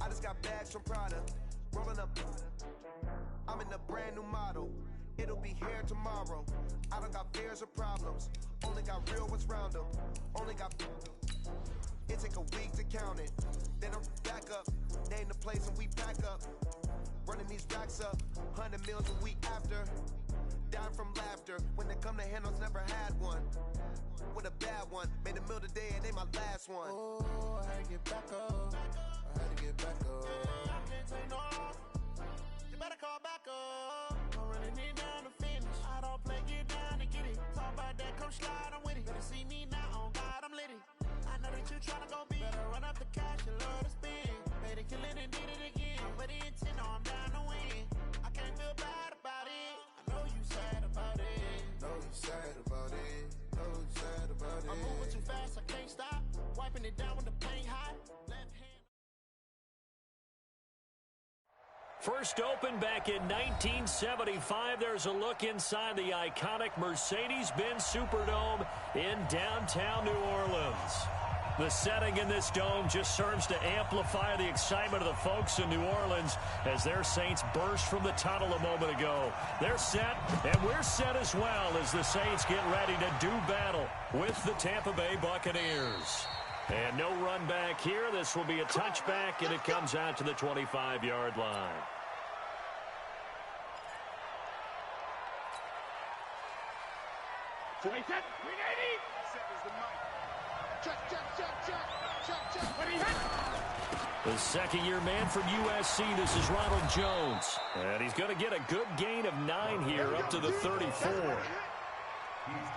I just got bags from Prada, rolling up. I'm in a brand new model. It'll be here tomorrow. I don't got fears or problems. Only got real ones round them. Only got. It take a week to count it. Then I'm back up. Name the place and we pack up. Running these racks up. 100 meals a week after. Down from laughter. When they come to handles, never had one. With a bad one. Made a meal today and they my last one. Oh, I had to get back up. I had to get back up. I can't take no off. You better call back up. I'm running it down to finish. I don't play, get down to get it. Talk about that, come slide, I'm with it. Better see me now, on God, I'm litty. I know that you tryna go be. Better run up the cash, you love to spend. Made it, kill it, and did it again. But the intent, no, I'm down to win. I can't feel bad about it. I know you sad about it. Know you sad about it. Know you sad about it. I'm moving too fast, I can't stop. Wiping it down with the paint hot. Left hand. First opened back in 1975. There's a look inside the iconic Mercedes-Benz Superdome in downtown New Orleans. The setting in this dome just serves to amplify the excitement of the folks in New Orleans as their Saints burst from the tunnel a moment ago. They're set, and we're set as well as the Saints get ready to do battle with the Tampa Bay Buccaneers. And no run back here. This will be a touchback, and it comes out to the 25-yard line. The second-year man from USC, this is Ronald Jones. And he's going to get a good gain of 9 here up to the 34.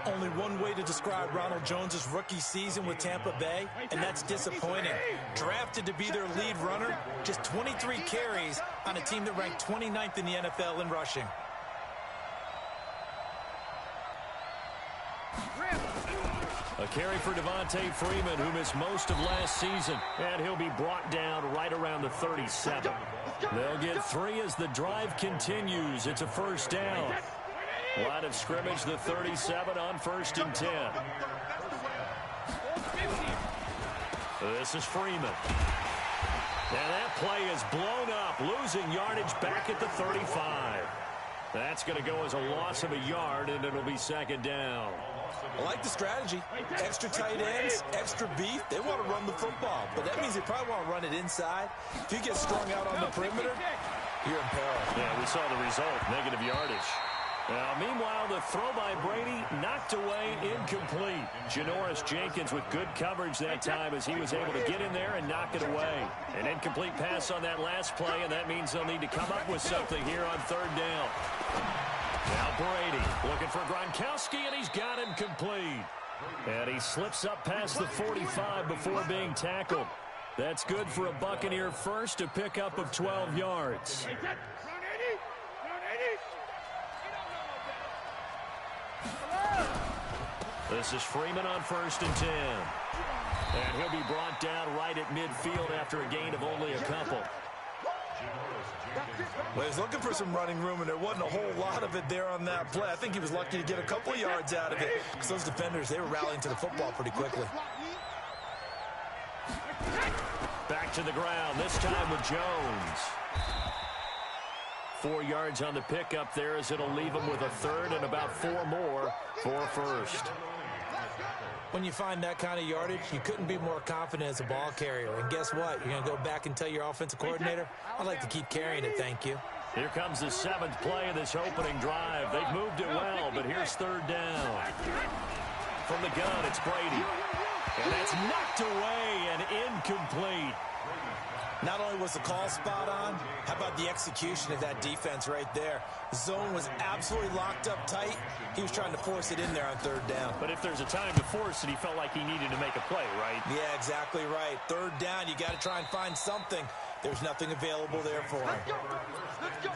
Only one way to describe Ronald Jones' rookie season with Tampa Bay, and that's disappointing. Drafted to be their lead runner, just 23 carries on a team that ranked 29th in the NFL in rushing. A carry for Devontae Freeman, who missed most of last season, and he'll be brought down right around the 37. They'll get 3 as the drive continues. It's a first down. Line of scrimmage, the 37 on 1st and 10. This is Freeman. And that play is blown up, losing yardage back at the 35. That's going to go as a loss of a yard, and it'll be second down. I like the strategy. Extra tight ends, extra beef. They want to run the football, but that means they probably want to run it inside. If you get strung out on the perimeter, you're in peril. Yeah, we saw the result, negative yardage. Now, meanwhile, the throw by Brady knocked away, incomplete. Janoris Jenkins with good coverage that time as he was able to get in there and knock it away. An incomplete pass on that last play, and that means they'll need to come up with something here on 3rd down. Now Brady looking for Gronkowski, and he's got him complete. And he slips up past the 45 before being tackled. That's good for a Buccaneer first, a pickup of 12 yards. This is Freeman on 1st and 10. And he'll be brought down right at midfield after a gain of only a couple. Well, he's looking for some running room, and there wasn't a whole lot of it there on that play. I think he was lucky to get a couple of yards out of it because those defenders, they were rallying to the football pretty quickly. Back to the ground, this time with Jones. 4 yards on the pickup there as it'll leave him with a 3rd and about 4 more for a first. When you find that kind of yardage, you couldn't be more confident as a ball carrier. And guess what? You're going to go back and tell your offensive coordinator, I'd like to keep carrying it, thank you. Here comes the 7th play of this opening drive. They've moved it well, but here's 3rd down. From the gun, it's Brady. And that's knocked away and incomplete. Not only was the call spot on, how about the execution of that defense right there? The zone was absolutely locked up tight. He was trying to force it in there on third down. But if there's a time to force it, he felt like he needed to make a play, right? Yeah, exactly right. Third down, you got to try and find something. There's nothing available there for him. Let's go. Let's go.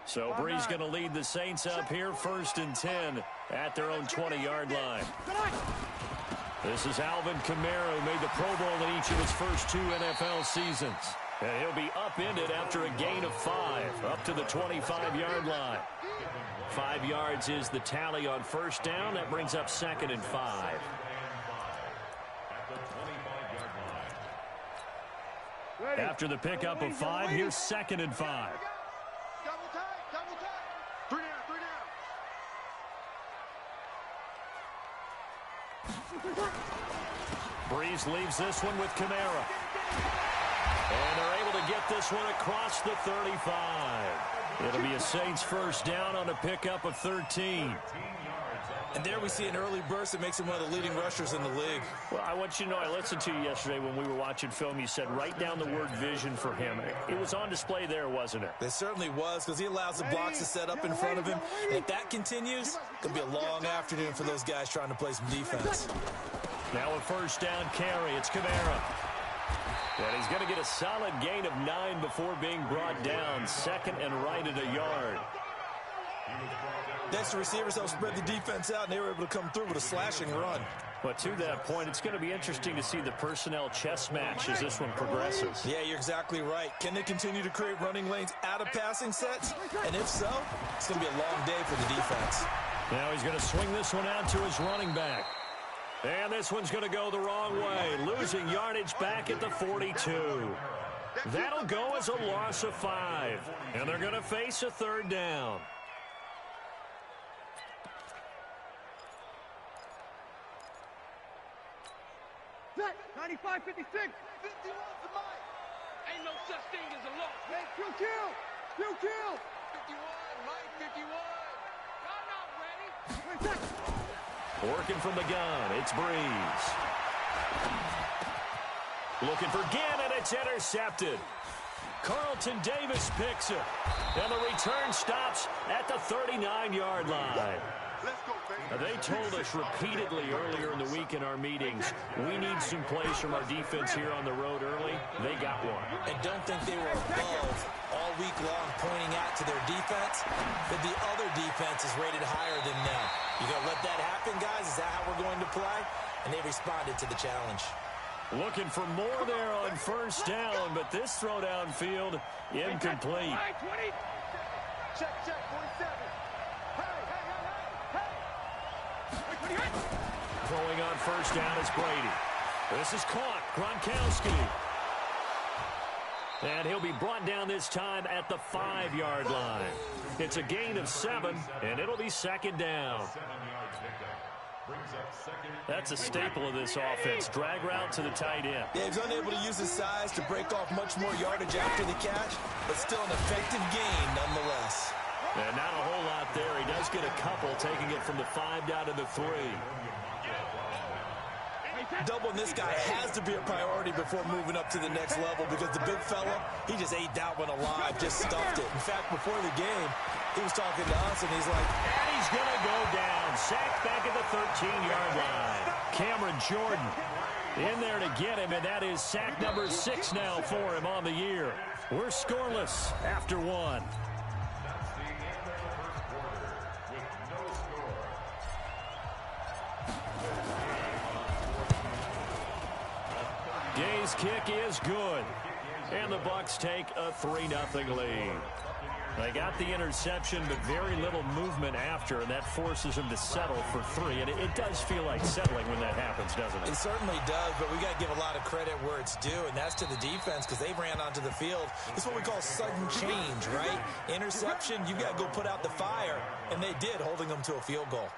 So Bree's going to lead the Saints up here 1st and 10 at their own 20-yard line. This is Alvin Kamara, who made the Pro Bowl in each of his first 2 NFL seasons. And he'll be upended after a gain of 5 up to the 25-yard line. 5 yards is the tally on first down. That brings up 2nd and 5. After the pickup of 5, here's 2nd and 5. Double tight. 3 down. Breeze leaves this one with Kamara. And they're able to get this one across the 35. It'll be a Saints first down on a pickup of 13. And there we see an early burst that makes him one of the leading rushers in the league. Well, I want you to know, I listened to you yesterday when we were watching film. You said write down the word vision for him. It was on display there, wasn't it? It certainly was, because he allows the blocks to set up in front of him. And if that continues, it'll be a long afternoon for those guys trying to play some defense. Now a first down carry. It's Kamara. And he's going to get a solid gain of 9 before being brought down. 2nd and right at a yard. Next, the receivers help spread the defense out, and they were able to come through with a slashing run. But to that point, it's going to be interesting to see the personnel chess match as this one progresses. Yeah, you're exactly right. Can they continue to create running lanes out of passing sets? And if so, it's going to be a long day for the defense. Now he's going to swing this one out to his running back. And this one's going to go the wrong way, losing yardage back at the 42. That'll go as a loss of 5. And they're going to face a third down. Set. 95, 56. 51's the mic. Ain't no such thing as a loss. Hey, kill. 51, Mike, 51. Y'all not ready. Working from the gun, it's Breeze. Looking for Ginn, and it's intercepted. Carlton Davis picks it. And the return stops at the 39-yard line. They told us repeatedly earlier in the week in our meetings, we need some plays from our defense here on the road early. They got one. And don't think they were above all week long pointing out to their defense that the other defense is rated higher than them. You going to let that happen, guys? Is that how we're going to play? And they responded to the challenge. Looking for more there on first down, but this throw downfield incomplete. Check, 47. Throwing on first down is Brady. This is caught. Gronkowski. And he'll be brought down this time at the 5-yard line. It's a gain of 7, and it'll be 2nd down. That's a staple of this offense. Drag route to the tight end. Yeah, he's unable to use his size to break off much more yardage after the catch, but still an effective gain nonetheless. And not a whole lot there. He does get a couple, taking it from the 5 down to the 3. Doubling this guy has to be a priority before moving up to the next level, because the big fella, he just ate that one alive, just stuffed it. In fact, before the game, he was talking to us, and he's like, and he's going to go down. Sacked back at the 13-yard line. Cameron Jordan in there to get him, and that is sack number 6 now for him on the year. We're scoreless after 1. Gay's kick is good. And the Bucs take a 3-0 lead. They got the interception, but very little movement after, and that forces them to settle for 3. And it does feel like settling when that happens, doesn't it? It certainly does, but we got to give a lot of credit where it's due, and that's to the defense, because they ran onto the field. It's what we call sudden change, right? Interception, you got to go put out the fire, and they did, holding them to a field goal.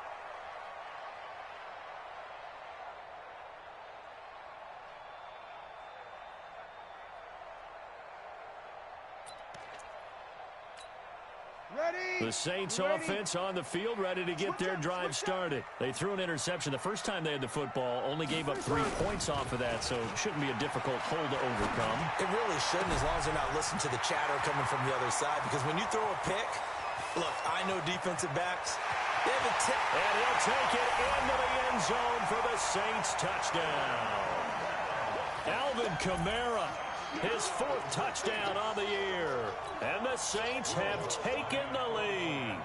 The Saints offense on the field, ready to get their drive started. They threw an interception the first time they had the football, only gave up 3 points off of that, so it shouldn't be a difficult hole to overcome. It really shouldn't, as long as they're not listening to the chatter coming from the other side, because when you throw a pick, look, I know defensive backs, they have a tip. And he'll take it into the end zone for the Saints touchdown. Alvin Kamara, his 4th touchdown on the year. And the Saints have taken the lead.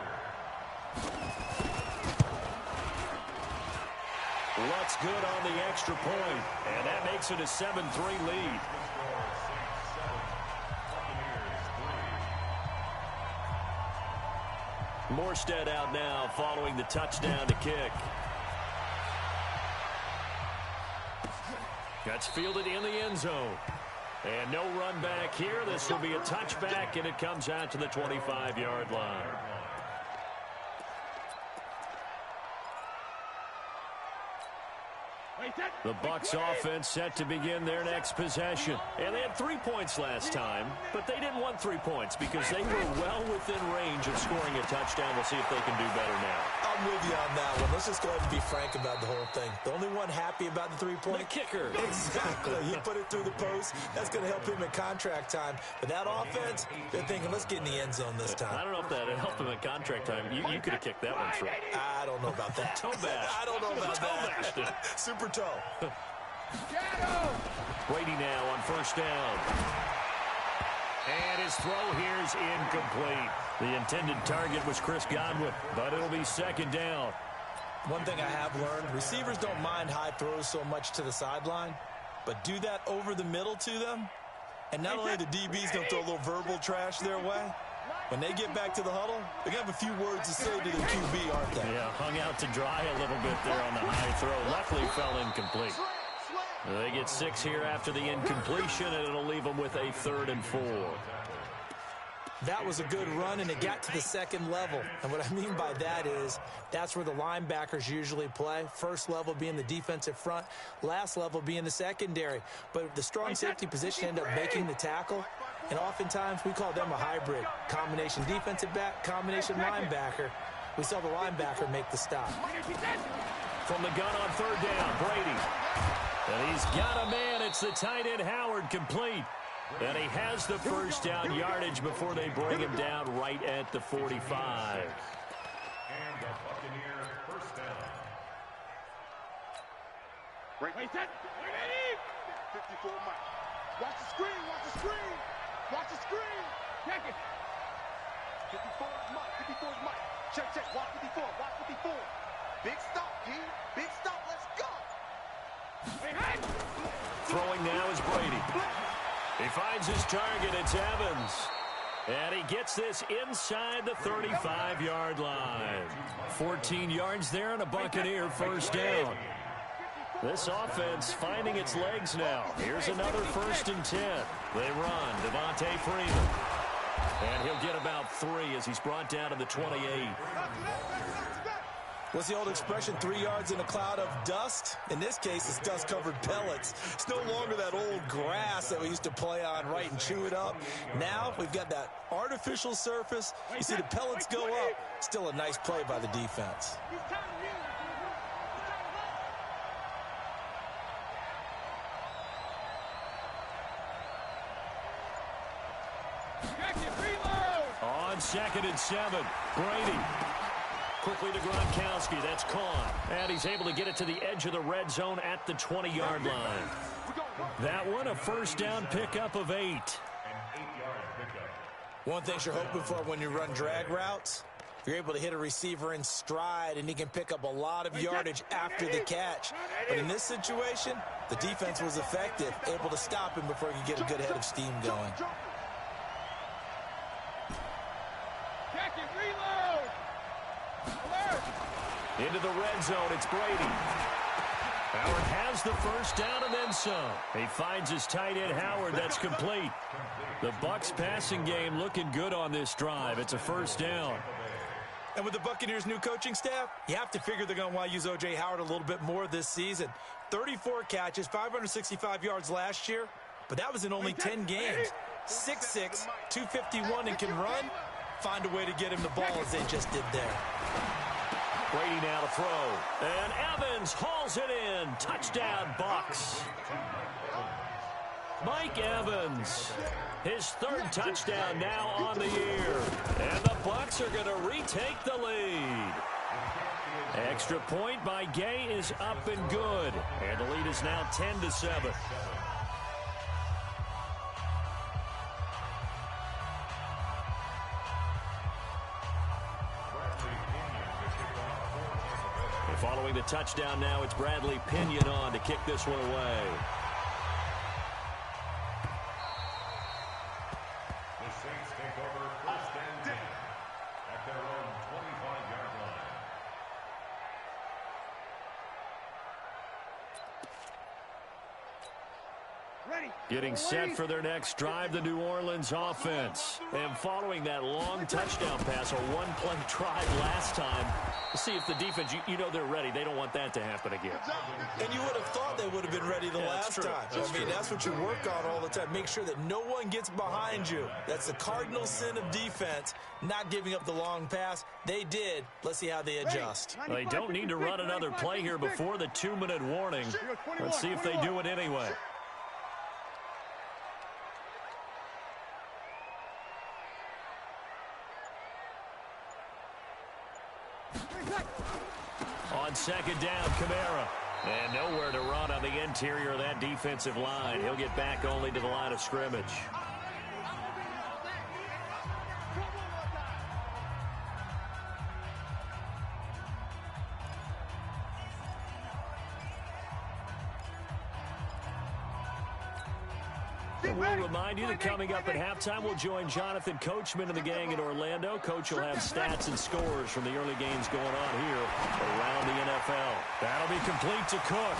Looks good on the extra point, and that makes it a 7-3 lead. Morstead out now following the touchdown to kick. That's fielded in the end zone. And no run back here. This will be a touchback, and it comes out to the 25-yard line. The Bucs offense set to begin their next possession. And they had 3 points last time, but they didn't want 3 points because they were well within range of scoring a touchdown. We'll see if they can do better now. I'm with you on that one. Let's just go ahead and be frank about the whole thing. The only one happy about the 3-point? The kicker. Exactly. He put it through the post. That's going to help him in contract time. But that offense, they're thinking, let's get in the end zone this time. I don't know if that helped him in contract time. You could have kicked that one through. I don't know about that. Toe bash. I don't know about that. Super toe. Brady now on first down. And his throw here is incomplete. The intended target was Chris Godwin, but it'll be second down. One thing I have learned, receivers don't mind high throws so much to the sideline, but do that over the middle to them, and not only the DB's going to throw a little verbal trash their way, when they get back to the huddle, they're going to have a few words to say to the QB, aren't they? Yeah, hung out to dry a little bit there on the high throw. Luckily fell incomplete. They get 6 here after the incompletion, and it'll leave them with a 3rd and 4. That was a good run, and it got to the second level. And what I mean by that is that's where the linebackers usually play. First level being the defensive front, last level being the secondary. But the strong safety position ended up making the tackle, and oftentimes we call them a hybrid. Combination defensive back, combination linebacker. We saw the linebacker make the stop. From the gun on 3rd down, Brady. And he's got a man. It's the tight end Howard, complete. And he has the first down yardage before they bring him down right at the 45. And the Buccaneer first down. Wait, set. 54 Mike. Watch the screen, watch the screen. Watch the screen. Check it. 54 Mike, 54 Mike. Check, watch 54, watch 54. Big stop, G. Big stop, let's go. Hey. Throwing now is Brady. He finds his target, it's Evans. And he gets this inside the 35-yard line. 14 yards there and a Buccaneer first down. This offense finding its legs now. Here's another 1st and 10. They run, Devontae Freeman. And he'll get about 3 as he's brought down to the 28. What's the old expression, 3 yards in a cloud of dust? In this case, it's dust-covered pellets. It's no longer that old grass that we used to play on, right, and chew it up. Now we've got that artificial surface. You see the pellets go up. Still a nice play by the defense. On 2nd and 7, Brady. Quickly to Gronkowski. That's Kahn. And he's able to get it to the edge of the red zone at the 20-yard line. That one, a first down pickup of 8. One thing you're hoping for when you run drag routes, you're able to hit a receiver in stride, and he can pick up a lot of yardage after the catch. But in this situation, the defense was effective, able to stop him before he could get a good head of steam going. Into the red zone, it's Brady. Howard has the first down and then some. He finds his tight end Howard. That's complete. The Bucs passing game looking good on this drive. It's a first down. And with the Buccaneers' new coaching staff, you have to figure they're going to want to use O.J. Howard a little bit more this season. 34 catches, 565 yards last year, but that was in only 10 games. 6'6", 251, and can run. find a way to get him the ball as they just did there. Brady now to throw. And Evans hauls it in. Touchdown, Bucs. Mike Evans, his third touchdown now on the year. And the Bucs are going to retake the lead. Extra point by Gay is up and good. And the lead is now 10-7. Following the touchdown now, it's Bradley Pinion on to kick this one away. The Saints take over first and 10 at their own 25-yard line. Getting set for their next drive, the New Orleans offense. And following that long touchdown pass, a one-play drive last time, we'll see if the defense, you know they're ready. They don't want that to happen again. And you would have thought they would have been ready the last time. That's what you work on all the time. Make sure that no one gets behind you. That's the cardinal sin of defense, not giving up the long pass. They did. Let's see how they adjust. They don't need to run another play here before the 2-minute warning. Let's see if they do it anyway. On second down, Kamara. And nowhere to run on the interior of that defensive line. He'll get back only to the line of scrimmage. We'll remind you that coming up at halftime, we'll join Jonathan Coachman and the gang in Orlando. Coach will have stats and scores from the early games going on here around the NFL. That'll be complete to Cook.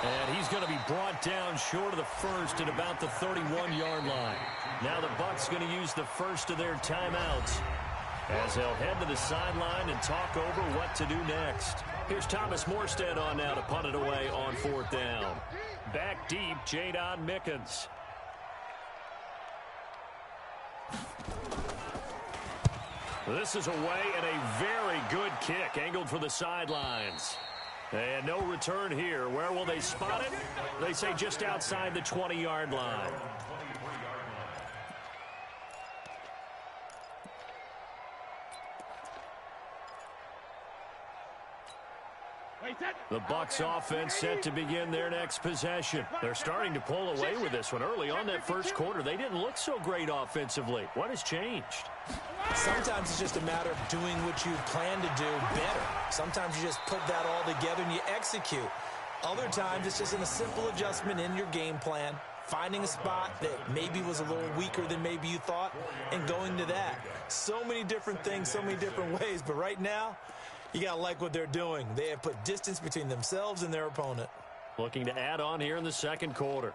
And he's going to be brought down short of the first at about the 31-yard line. Now the Bucs going to use the first of their timeouts as they'll head to the sideline and talk over what to do next. Here's Thomas Morstead on now to punt it away on fourth down. Back deep, Jadon Mickens. This is away and a very good kick, angled for the sidelines. And no return here. Where will they spot it? They say just outside the 20-yard line. The Bucs offense set to begin their next possession. They're starting to pull away with this one. Early on that first quarter, they didn't look so great offensively. What has changed? Sometimes it's just a matter of doing what you plan to do better. Sometimes you just put that all together and you execute. Other times it's just a simple adjustment in your game plan, finding a spot that maybe was a little weaker than maybe you thought, and going to that. So many different things, so many different ways, but right now, you got to like what they're doing. They have put distance between themselves and their opponent. Looking to add on here in the second quarter.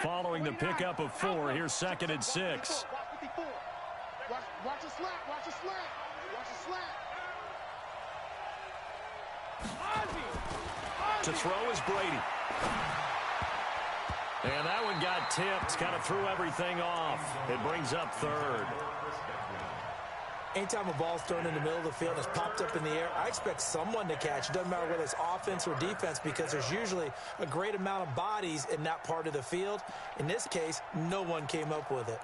Following the pickup of 4, here's second and 6. Watch a slant, watch a slant, watch a slant. To throw is Brady. And that one got tipped, kind of threw everything off. It brings up third. Anytime a ball's thrown in the middle of the field, it's popped up in the air, I expect someone to catch. It doesn't matter whether it's offense or defense, because there's usually a great amount of bodies in that part of the field. In this case, no one came up with it.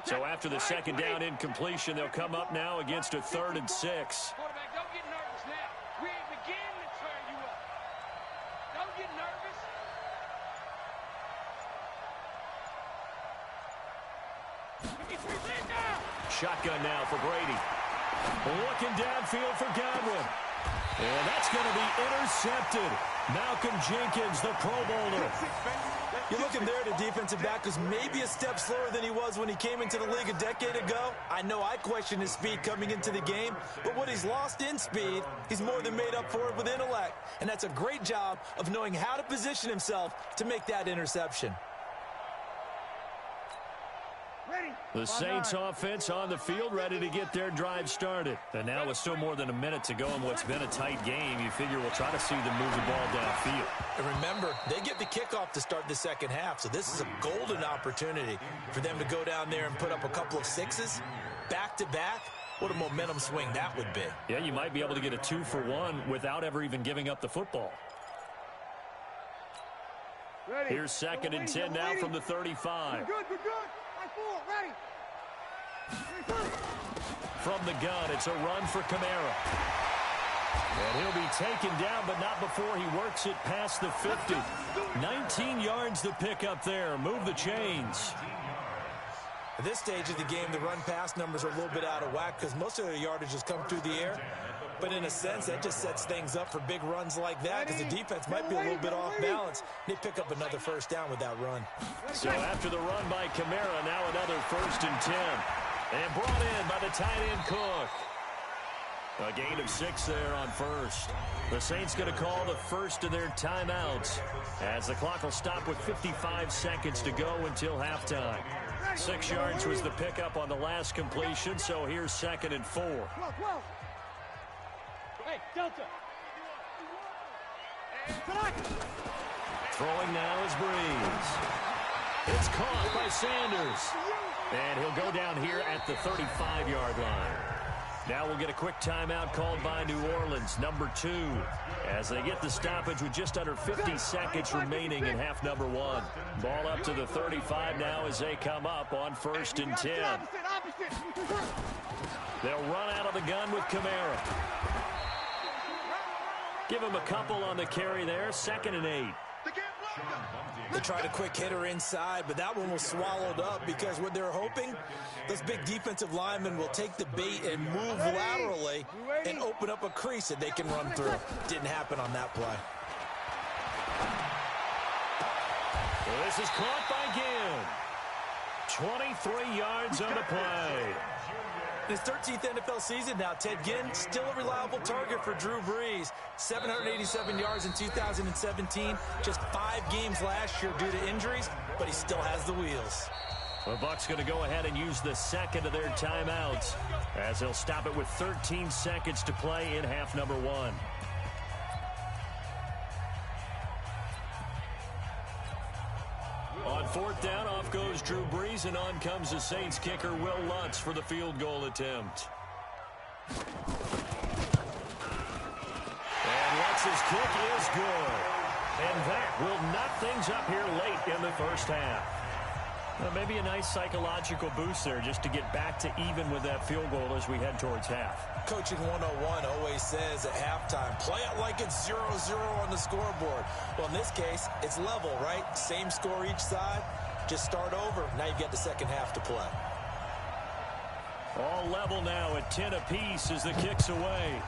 So after the second down incompletion, they'll come up now against a 3rd and 6. Quarterback, don't get nervous now. We ain't beginning to turn you up. Don't get nervous. Shotgun now for Brady. Looking downfield for Godwin. And that's going to be intercepted. Malcolm Jenkins, the Pro Bowler. You're looking there at a defensive back who's maybe a step slower than he was when he came into the league a decade ago. I know I questioned his speed coming into the game, but what he's lost in speed, he's more than made up for it with intellect. And that's a great job of knowing how to position himself to make that interception. The Saints offense on the field, ready to get their drive started. And now with still more than a minute to go in what's been a tight game, you figure we'll try to see them move the ball downfield. And remember, they get the kickoff to start the second half, so this is a golden opportunity for them to go down there and put up a couple of sixes back-to-back. What a momentum swing that would be. Yeah, you might be able to get a 2-for-1 without ever even giving up the football. Ready. Here's 2nd and 10 now from the 35. We're good. Ready. From the gun, it's a run for Kamara. And he'll be taken down, but not before he works it past the 50. 19 yards to pick up there. Move the chains. At this stage of the game, the run-pass numbers are a little bit out of whack because most of their yardage has come through the air. But in a sense, that just sets things up for big runs like that because the defense might be a little bit off balance. They pick up another first down with that run. So after the run by Kamara, now another 1st and 10. And brought in by the tight end Cook. A gain of 6 there on first. The Saints going to call the first of their timeouts as the clock will stop with 55 seconds to go until halftime. 6 yards was the pickup on the last completion, so here's 2nd and 4. Hey, Delta. Throwing now is Breeze. It's caught by Sanders. And he'll go down here at the 35-yard line. Now we'll get a quick timeout called by New Orleans, number 2, as they get the stoppage with just under 50 seconds remaining in half number 1. Ball up to the 35 now as they come up on 1st and 10. They'll run out of the gun with Kamara. Give him a couple on the carry there, 2nd and 8. They tried a quick hitter inside, but that one was swallowed up because what they're hoping, those big defensive linemen will take the bait and move laterally and open up a crease that they can run through. Didn't happen on that play. Well, this is caught by Ginn. 23 yards on the play. In his 13th NFL season now, Ted Ginn still a reliable target for Drew Brees. 787 yards in 2017, just 5 games last year due to injuries, but he still has the wheels. The Bucs going to go ahead and use the 2nd of their timeouts as they'll stop it with 13 seconds to play in half number 1. On 4th down, off goes Drew Brees, and on comes the Saints kicker, Will Lutz, for the field goal attempt. And Lutz's kick is good. And that will knock things up here late in the first half. Well, maybe a nice psychological boost there just to get back to even with that field goal as we head towards half. Coaching 101 always says at halftime, play it like it's 0-0 on the scoreboard. Well, in this case, it's level, right? Same score each side. Just start over. Now you get the second half to play. All level now at 10 apiece as the kick's away.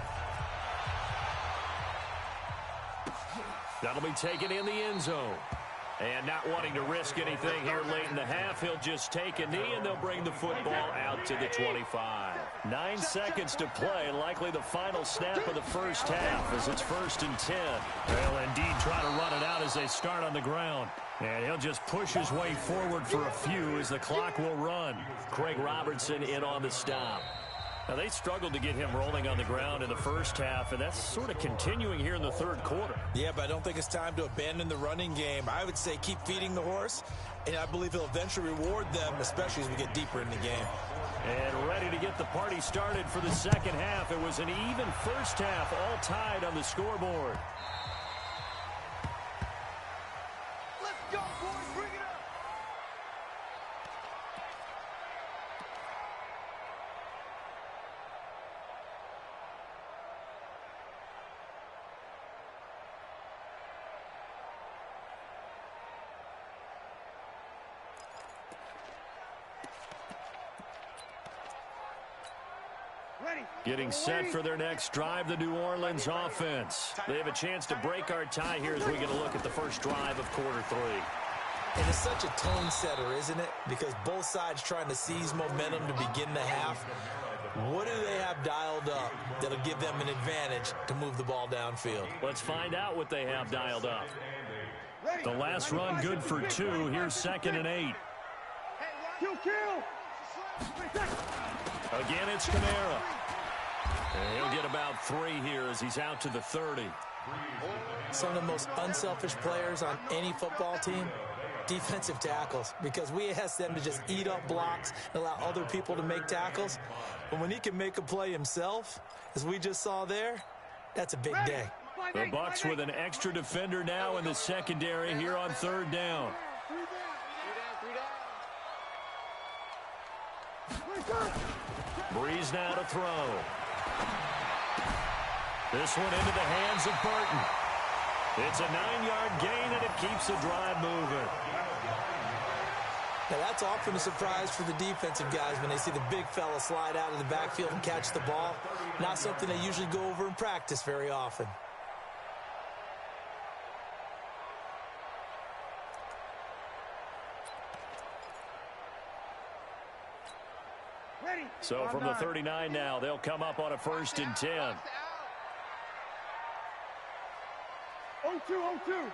That'll be taken in the end zone. And not wanting to risk anything here late in the half, he'll just take a knee, and they'll bring the football out to the 25. 9 seconds to play, likely the final snap of the first half as it's 1st and 10. They'll indeed try to run it out as they start on the ground. And he'll just push his way forward for a few as the clock will run. Craig Robertson in on the stop. Now, they struggled to get him rolling on the ground in the first half, and that's sort of continuing here in the 3rd quarter. Yeah, but I don't think it's time to abandon the running game. I would say keep feeding the horse, and I believe he'll eventually reward them, especially as we get deeper in the game. And ready to get the party started for the second half. It was an even first half, all tied on the scoreboard. Let's go, boys. Bring it up. Getting set for their next drive, the New Orleans offense. They have a chance to break our tie here as we get a look at the first drive of quarter 3. And it's such a tone setter, isn't it? Because both sides trying to seize momentum to begin the half. What do they have dialed up that'll give them an advantage to move the ball downfield? Let's find out what they have dialed up. The last run good for 2. Here's 2nd and 8. Again, it's Kamara. And he'll get about 3 here as he's out to the 30. Some of the most unselfish players on any football team, defensive tackles, because we ask them to just eat up blocks and allow other people to make tackles. But when he can make a play himself, as we just saw there, that's a big day. The Bucs with an extra defender now in the secondary here on 3rd down. Breeze now to throw. This one into the hands of Burton. It's a 9-yard gain, and it keeps the drive moving. Now, that's often a surprise for the defensive guys when they see the big fella slide out of the backfield and catch the ball. Not something they usually go over in practice very often. So from the 39 now, they'll come up on a 1st and 10. 0-2.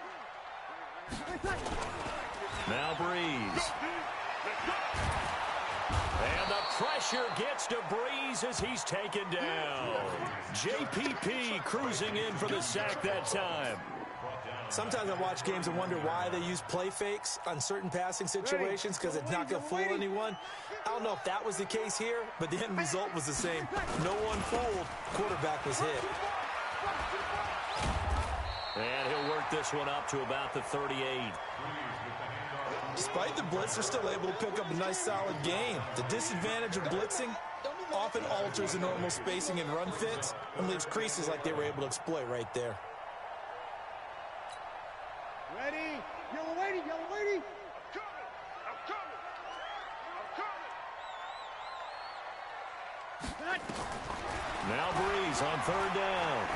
Now Breeze. And the pressure gets to Breeze as he's taken down. JPP cruising in for the sack that time. Sometimes I watch games and wonder why they use play fakes on certain passing situations, because it's not going to fool anyone. I don't know if that was the case here, but the end result was the same. No one fooled. Quarterback was hit. And he'll work this one up to about the 38. Despite the blitz, they're still able to pick up a nice solid gain. The disadvantage of blitzing often alters the normal spacing and run fits and leaves creases like they were able to exploit right there. Ready? Yellow lady, yellow lady. I'm coming. Now Breeze on 3rd down.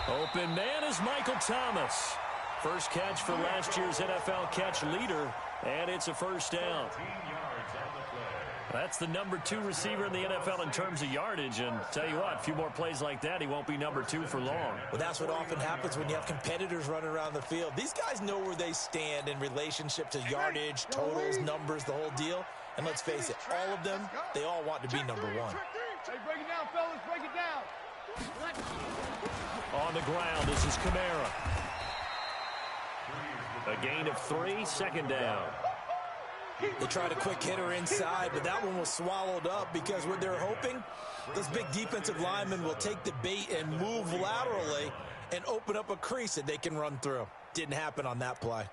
Open man is Michael Thomas. First catch for last year's NFL catch leader, and it's a 1st down. That's the number 2 receiver in the NFL in terms of yardage, and tell you what, a few more plays like that, he won't be number 2 for long. Well, that's what often happens when you have competitors running around the field. These guys know where they stand in relationship to yardage, totals, numbers, the whole deal. And let's face it, all of them, they all want to be number 1. Hey, break it down, fellas, break it down. On the ground, this is Kamara. A gain of 3, 2nd down. They tried a quick hitter inside, but that one was swallowed up because what they're hoping, those big defensive linemen will take the bait and move laterally and open up a crease that they can run through. Didn't happen on that play.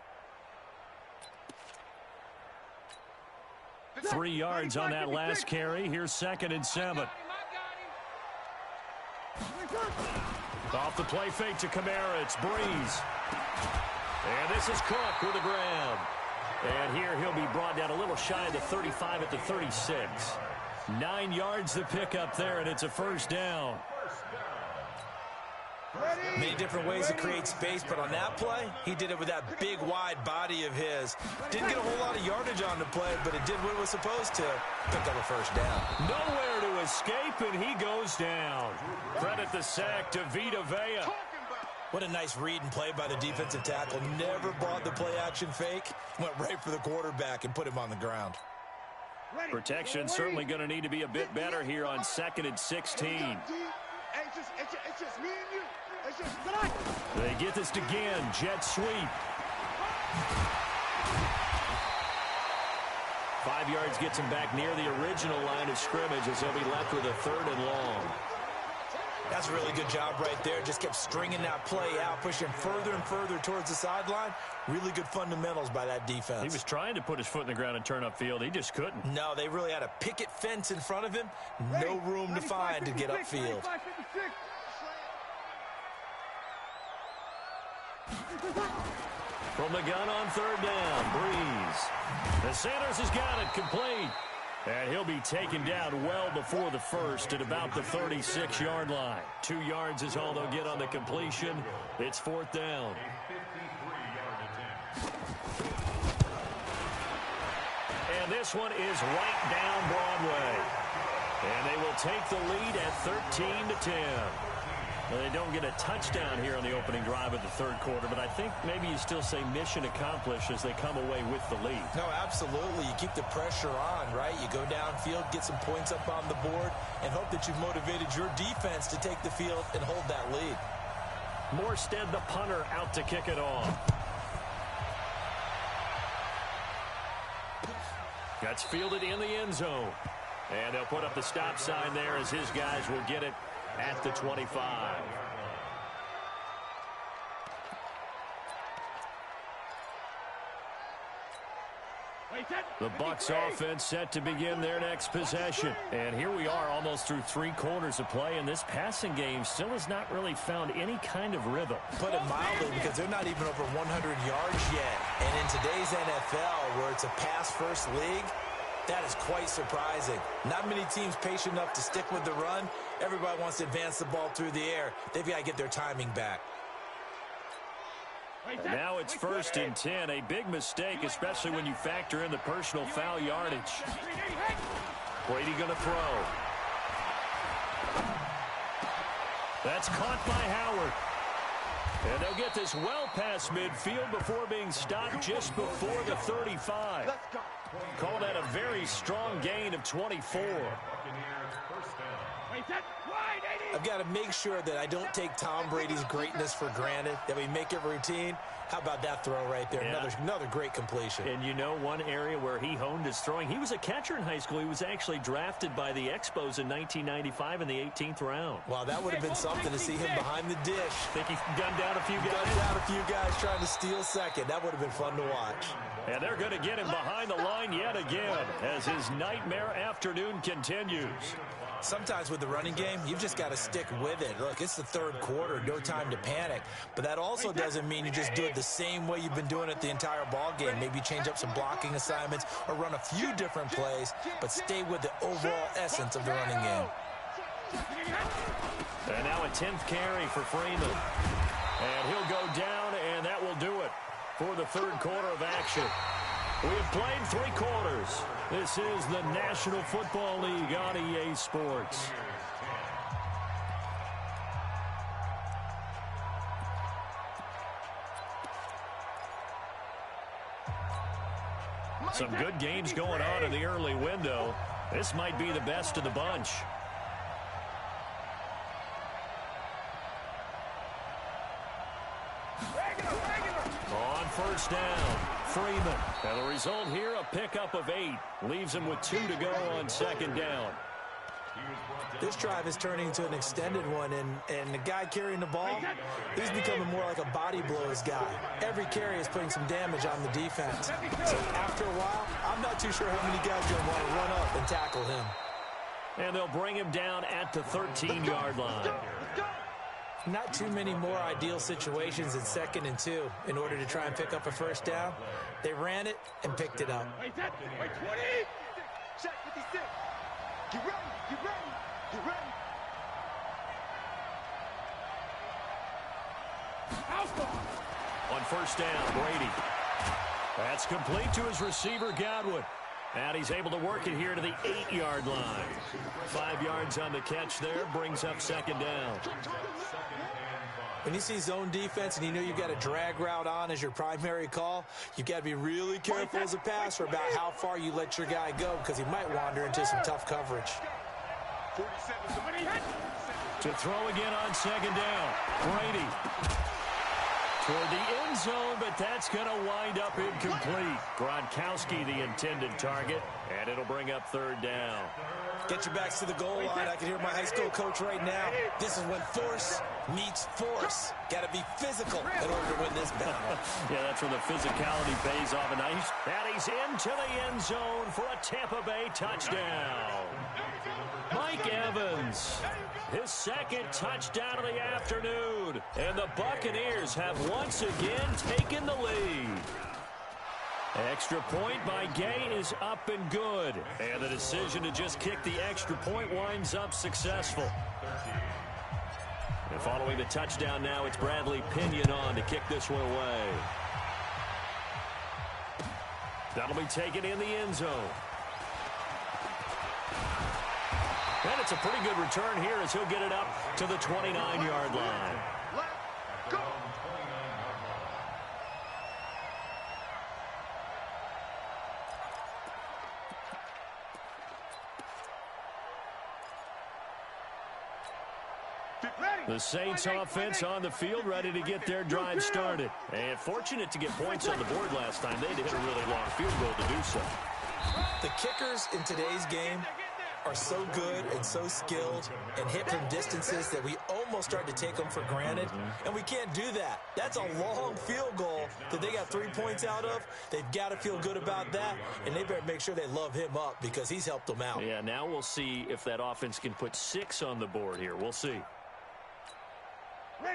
3 yards on that last carry. Here's 2nd and 7. Off the play fake to Kamara, it's Breeze. And this is Cook with the grab. And here he'll be brought down a little shy of the 35 at the 36. 9 yards to pick up there, and it's a 1st down. Many different ways to create space, but on that play, he did it with that big, wide body of his. Didn't get a whole lot of yardage on the play, but it did what it was supposed to. Pick up a 1st down. Nowhere to escape, and he goes down. Credit the sack to Vita Vea. What a nice read and play by the defensive tackle. Never bought the play-action fake. Went right for the quarterback and put him on the ground. Protection certainly going to need to be a bit better here on 2nd and 16. It's just me and you. It's just They get this again. Jet sweep. 5 yards gets him back near the original line of scrimmage as he'll be left with a 3rd and long. That's a really good job right there. Just kept stringing that play out, pushing further and further towards the sideline. Really good fundamentals by that defense. He was trying to put his foot in the ground and turn upfield. He just couldn't. No, they really had a picket fence in front of him. No room to find to get upfield. From the gun on 3rd down, Breeze. The Sanders has got it complete. And he'll be taken down well before the 1st at about the 36-yard line. 2 yards is all they'll get on the completion. It's 4th down. And this one is right down Broadway. And they will take the lead at 13-10. Well, they don't get a touchdown here on the opening drive of the third quarter, but I think maybe you still say mission accomplished as they come away with the lead. No, absolutely. You keep the pressure on, right? You go downfield, get some points up on the board, and hope that you've motivated your defense to take the field and hold that lead. Morstead, the punter, out to kick it off. That's fielded in the end zone. And they'll put up the stop sign there as his guys will get it at the 25. The Bucs offense set to begin their next possession. And here we are almost through 3 quarters of play, and this passing game still has not really found any kind of rhythm. Put it mildly, because they're not even over 100 yards yet. And in today's NFL, where it's a pass-first league, that is quite surprising. Not many teams patient enough to stick with the run. Everybody wants to advance the ball through the air. They've got to get their timing back. And now it's 1st and 10. A big mistake, especially when you factor in the personal foul yardage. Brady going to throw. That's caught by Howard. And they'll get this well past midfield before being stopped just before the 35. Call that a very strong gain of 24. I've got to make sure that I don't take Tom Brady's greatness for granted, that we make it routine. How about that throw right there? Yeah. Another great completion. And you know one area where he honed his throwing? He was a catcher in high school. He was actually drafted by the Expos in 1995 in the 18th round. Wow, that would have been something to see him behind the dish. Think he gunned down a few guys? Gunned down a few guys trying to steal second. That would have been fun to watch. And they're going to get him behind the line yet again as his nightmare afternoon continues. Sometimes with the running game, you've just got to stick with it. Look, it's the third quarter, no time to panic. But that also doesn't mean you just do it the same way you've been doing it the entire ball game. Maybe change up some blocking assignments or run a few different plays, but stay with the overall essence of the running game. And now a 10th carry for Freeman. And he'll go down, and that will do it for the third quarter of action. We have played 3 quarters. This is the National Football League on EA Sports. Some good games going on in the early window. This might be the best of the bunch. On first down, Freeman. And the result here, a pickup of 8. Leaves him with 2 to go on second down. This drive is turning into an extended one, and the guy carrying the ball, he's becoming more like a body blows guy. Every carry is putting some damage on the defense. So after a while, I'm not too sure how many guys are going to want to run up and tackle him. And they'll bring him down at the 13-yard line. Not too many more ideal situations in 2nd and 2 in order to try and pick up a first down. They ran it and picked it up. Wait, 20. Check 56. Get ready, get ready, get ready. On first down, Brady. That's complete to his receiver, Godwin. And he's able to work it here to the 8-yard line. 5 yards on the catch there, brings up second down. When you see zone defense and you know you've got a drag route on as your primary call, you've got to be really careful as a passer about how far you let your guy go, because he might wander into some tough coverage. To throw again on second down, Brady. Toward the end zone, but that's going to wind up incomplete. Gronkowski, the intended target, and it'll bring up third down. Get your backs to the goal line. I can hear my high school coach right now. This is when force meets force. Got to be physical in order to win this battle. Yeah, that's where the physicality pays off. And he's into the end zone for a Tampa Bay touchdown. Mike Evans, his second touchdown of the afternoon. And the Buccaneers have once again taken the lead. Extra point by Gay is up and good. And the decision to just kick the extra point winds up successful. And following the touchdown now, it's Bradley Pinion on to kick this one away. That'll be taken in the end zone. And That's a pretty good return here as he'll get it up to the 29-yard line. Let's go. The Saints offense on the field, ready to get their drive started. And fortunate to get points on the board last time. They had to hit a really long field goal to do so. The kickers in today's game are so good and so skilled and hit from distances that we almost start to take them for granted. And we can't do that. That's a long field goal that they got 3 points out of. They've got to feel good about that, and they better make sure they love him up because he's helped them out. Yeah, now we'll see if that offense can put 6 on the board here. We'll see.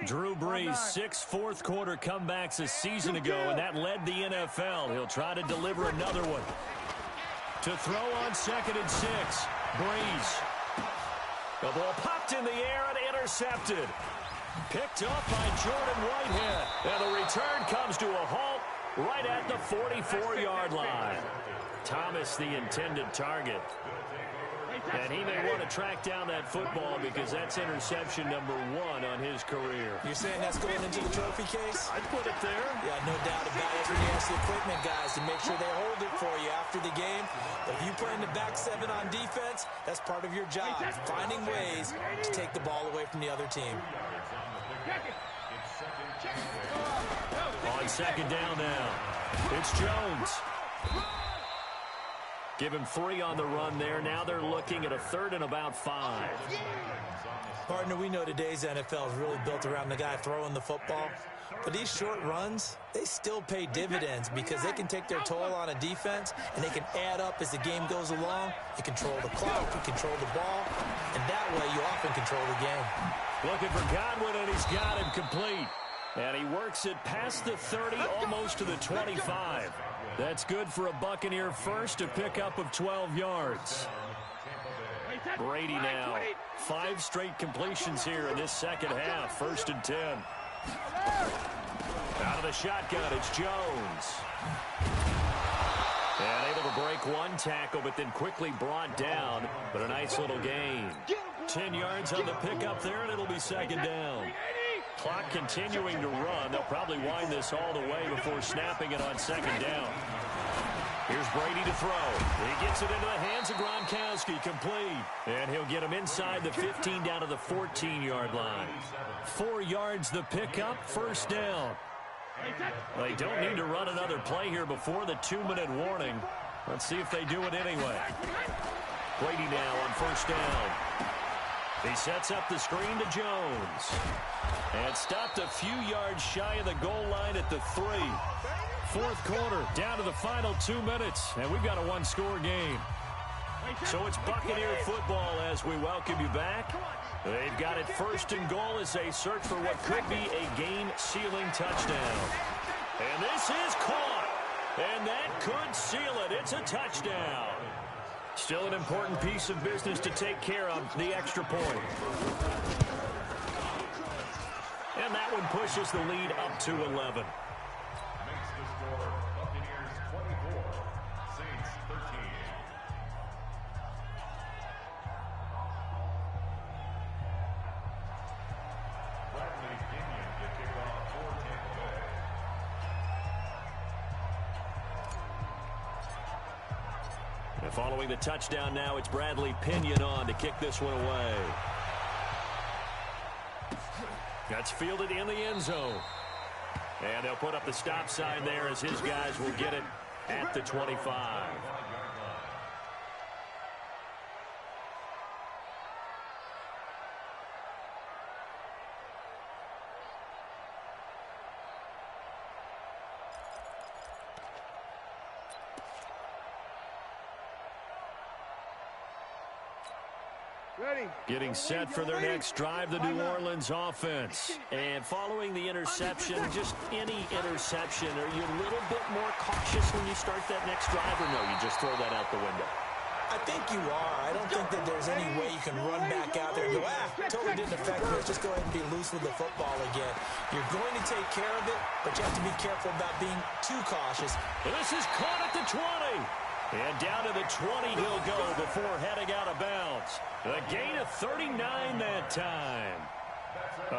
Drew Brees, 6 fourth-quarter comebacks a season ago, and that led the NFL. He'll try to deliver another one. To throw on 2nd and 6, Brees. The ball popped in the air and intercepted. Picked up by Jordan Whitehead. And the return comes to a halt right at the 44-yard line. Thomas, the intended target. And he may want to track down that football because that's interception number 1 on his career. You're saying that's going into the trophy case? I'd put it there. Yeah, no doubt about it. When you ask the equipment guys to make sure they hold it for you after the game. But if you play in the back 7 on defense, that's part of your job, finding ways to take the ball away from the other team. On 2nd down now, it's Jones. Give him 3 on the run there. Now they're looking at a 3rd and about 5. Partner, we know today's NFL is really built around the guy throwing the football. But these short runs, they still pay dividends because they can take their toll on a defense and they can add up as the game goes along. You control the clock, you control the ball, and that way you often control the game. Looking for Godwin, and he's got him complete. And he works it past the 30, almost to the 25. That's good for a Buccaneer first, a pickup of 12 yards. Brady now. 5 straight completions here in this second half. 1st and 10. Out of the shotgun, it's Jones. And able to break 1 tackle, but then quickly brought down. But a nice little gain. 10 yards on the pickup there, and it'll be 2nd down. Clock continuing to run. They'll probably wind this all the way before snapping it on 2nd down. Here's Brady to throw. He gets it into the hands of Gronkowski, complete. And he'll get him inside the 15 down to the 14-yard line. 4 yards the pickup, 1st down. They don't need to run another play here before the 2-minute warning. Let's see if they do it anyway. Brady now on 1st down. He sets up the screen to Jones. And stopped a few yards shy of the goal line at the 3. 4th quarter, down to the final 2 minutes. And we've got a 1-score game. So it's Buccaneer football as we welcome you back. They've got it 1st and goal as they search for what could be a game-sealing touchdown. And this is caught. And that could seal it. It's a touchdown. Still an important piece of business to take care of, the extra point. And that one pushes the lead up to 11. Makes the score Buccaneers 24, Saints 13. Bradley Pinion to kick off for Tampa Bay. And following the touchdown now, it's Bradley Pinion on to kick this one away. That's fielded in the end zone. And they'll put up the stop sign there as his guys will get it at the 25. Getting set for their next drive, the New Orleans offense. And following the interception, just any interception, are you a little bit more cautious when you start that next drive, or no, you just throw that out the window? I think you are. I don't think that there's any way you can run back out there and go, totally didn't affect me. Let's just go ahead and be loose with the football again. You're going to take care of it, but you have to be careful about being too cautious. And this is caught at the 20. And down to the 20 he'll go before heading out of bounds. A gain of 39 that time.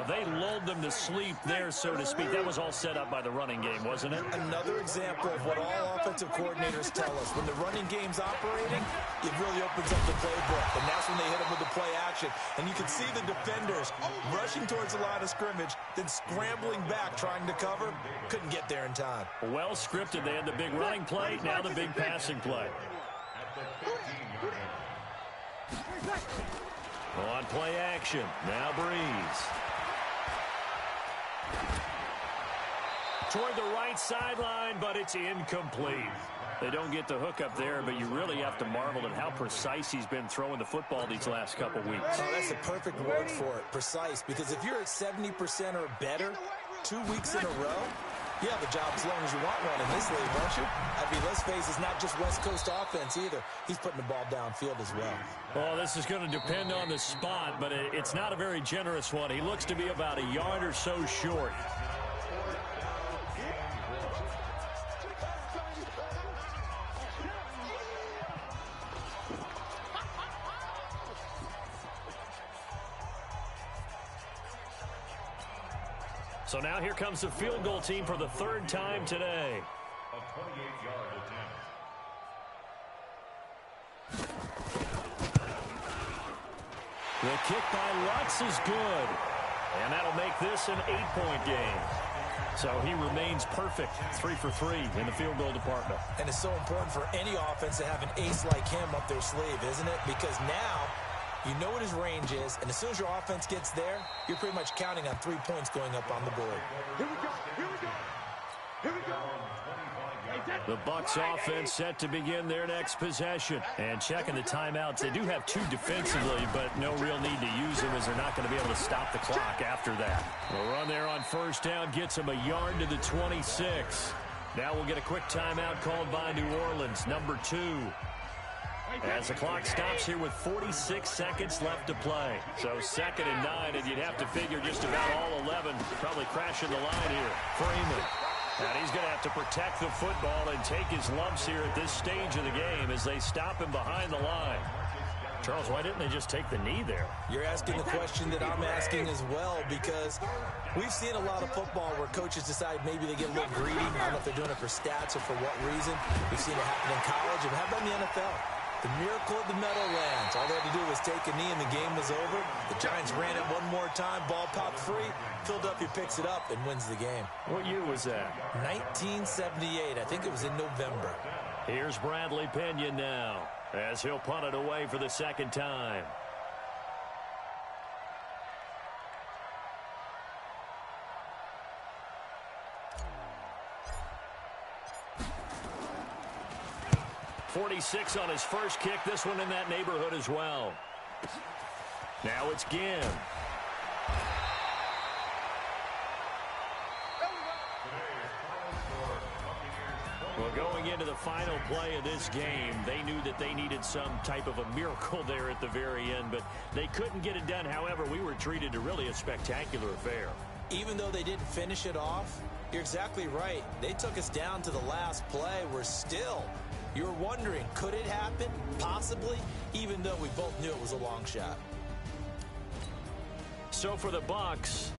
They lulled them to sleep there, so to speak. That was all set up by the running game, wasn't it? Another example of what all offensive coordinators tell us. When the running game's operating, it really opens up the playbook. And that's when they hit them with the play action. And you can see the defenders rushing towards the line of scrimmage, then scrambling back, trying to cover. Couldn't get there in time. Well scripted. They had the big running play, now the big passing play. On play action, now Breeze. Toward the right sideline, but it's incomplete. They don't get the hook up there, but you really have to marvel at how precise he's been throwing the football these last couple weeks. Oh, that's the perfect word for it, precise, because if you're at 70% or better 2 weeks in a row, you have a job as long as you want one in this league, won't you? I mean, let's face it, it's not just West Coast offense either. He's putting the ball downfield as well. Well, this is going to depend on the spot, but it's not a very generous one. He looks to be about a yard or so short. So now here comes the field goal team for the third time today. A 28-yard attempt. The kick by Lutz is good. And that'll make this an 8-point game. So he remains perfect, 3 for 3 in the field goal department. And it's so important for any offense to have an ace like him up their sleeve, isn't it? Because now you know what his range is, and as soon as your offense gets there, you're pretty much counting on 3 points going up on the board. Here we go. Here we go. Here we go. The Bucs offense set to begin their next possession. And checking the timeouts, they do have 2 defensively, but no real need to use them as they're not going to be able to stop the clock after that. The run there on first down gets them a yard to the 26. Now we'll get a quick timeout called by New Orleans, number 2. As the clock stops here with 46 seconds left to play. So 2nd and 9, and you'd have to figure just about all 11 probably crashing the line here. Freeman. And he's going to have to protect the football and take his lumps here at this stage of the game as they stop him behind the line. Charles, why didn't they just take the knee there? You're asking the question that I'm asking as well, because we've seen a lot of football where coaches decide maybe they get a little greedy. I don't know if they're doing it for stats or for what reason. We've seen it happen in college, and how about in the NFL? The miracle of the Meadowlands. All they had to do was take a knee and the game was over. The Giants ran it one more time, ball popped free. Philadelphia picks it up and wins the game. What year was that? 1978. I think it was in November. Here's Bradley Pinion now as he'll punt it away for the second time. .46 on his first kick. This one in that neighborhood as well. Now it's Ginn. Well, going into the final play of this game, they knew that they needed some type of a miracle there at the very end, but they couldn't get it done. However, we were treated to really a spectacular affair. Even though they didn't finish it off, you're exactly right. They took us down to the last play. We're still, you're wondering, could it happen? Possibly, even though we both knew it was a long shot. So for the Bucs,